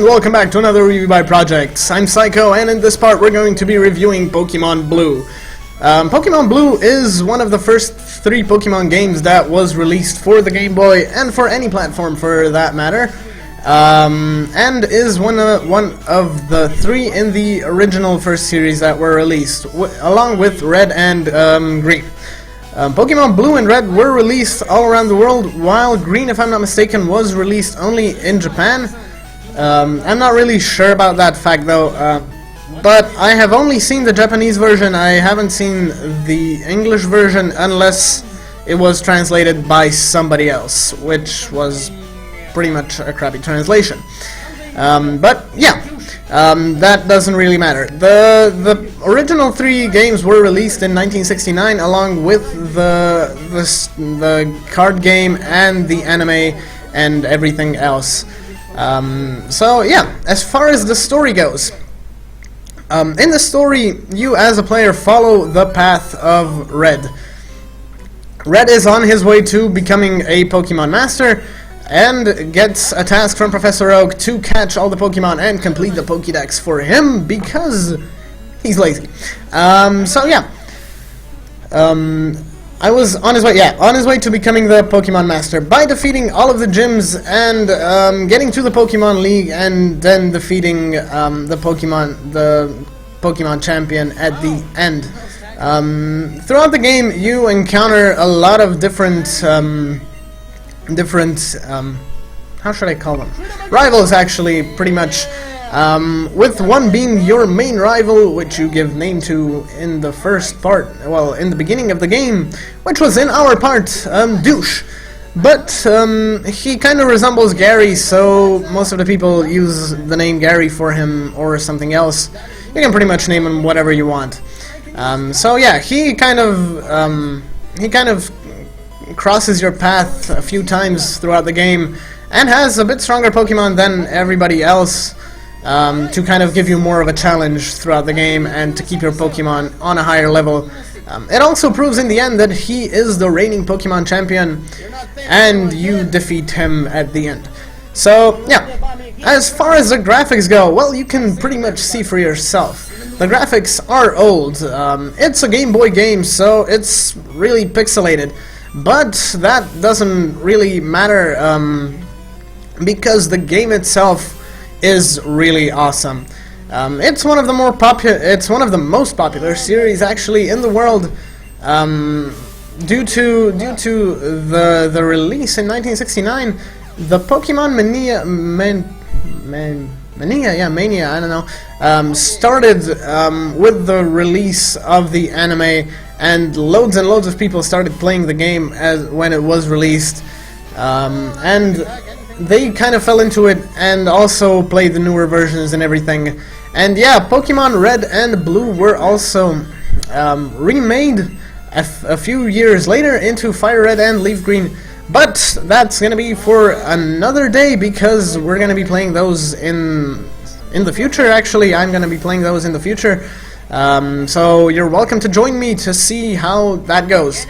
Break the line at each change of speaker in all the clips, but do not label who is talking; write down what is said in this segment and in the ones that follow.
and welcome back to another review by Projects. I'm Psycho, and in this part we're going to be reviewing Pokémon Blue. Pokémon Blue is one of the first 3 Pokémon games that was released for the Game Boy, and for any platform for that matter, and is one of the 3 in the original first series that were released, along with Red and Green. Pokemon Blue and Red were released all around the world, while Green, if I'm not mistaken, was released only in Japan. I'm not really sure about that fact though, but I have only seen the Japanese version. I haven't seen the English version unless it was translated by somebody else, which was pretty much a crappy translation. But yeah, that doesn't really matter. The original 3 games were released in 1969, along with the card game and the anime and everything else. So yeah, as far as the story goes, in the story, you as a player follow the path of Red. Red is on his way to becoming a Pokemon Master, and gets a task from Professor Oak to catch all the Pokemon and complete the Pokédex for him because he's lazy. So yeah, I was on his way to becoming the Pokemon Master by defeating all of the gyms and getting to the Pokemon League, and then defeating the Pokemon Champion at the end. Throughout the game, you encounter a lot of different how should I call them? Rivals, actually, pretty much. With one being your main rival, which you give name to in the first part, well, in the beginning of the game, which was in our part, Douche. But he kind of resembles Gary, so most of the people use the name Gary for him or something else. You can pretty much name him whatever you want. So yeah, he kind of crosses your path a few times throughout the game, and has a bit stronger Pokemon than everybody else, to kind of give you more of a challenge throughout the game and to keep your Pokemon on a higher level. It also proves in the end that he is the reigning Pokemon Champion, and you defeat him at the end. So yeah, as far as the graphics go, well, you can pretty much see for yourself. The graphics are old. It's a Game Boy game, so it's really pixelated. But that doesn't really matter, because the game itself is really awesome. It's one of the most popular series actually in the world, due to the release in 1969. The Pokemon Mania, I don't know, started with the release of the anime, and loads of people started playing the game when it was released, and they kind of fell into it and also played the newer versions and everything. And yeah, Pokemon Red and Blue were also remade a few years later into Fire Red and Leaf Green, but that's gonna be for another day, because we're gonna be playing those in the future. Actually, I'm gonna be playing those in the future. So you're welcome to join me to see how that goes.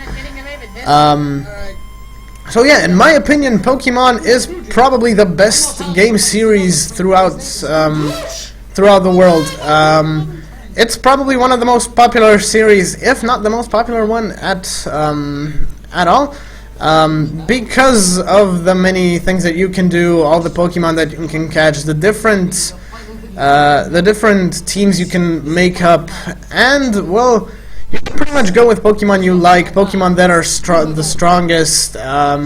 So yeah, in my opinion, Pokemon is probably the best game series throughout the world. It's probably one of the most popular series, if not the most popular one at all, because of the many things that you can do, all the Pokemon that you can catch, the different teams you can make up, and well, you can pretty much go with Pokemon you like, Pokemon that are the strongest. I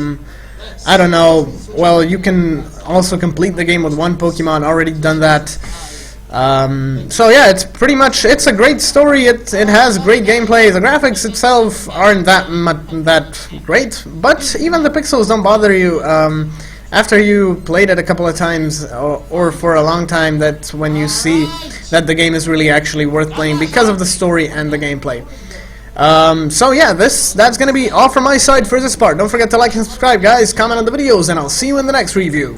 don't know, well, you can also complete the game with one Pokemon, already done that. So yeah, it's a great story. It has great gameplay. The graphics itself aren't that great, but even the pixels don't bother you after you played it a couple of times, or for a long time. That's when you see that the game is really actually worth playing because of the story and the gameplay. So yeah, that's gonna be all from my side for this part. Don't forget to like and subscribe, guys, comment on the videos, and I'll see you in the next review.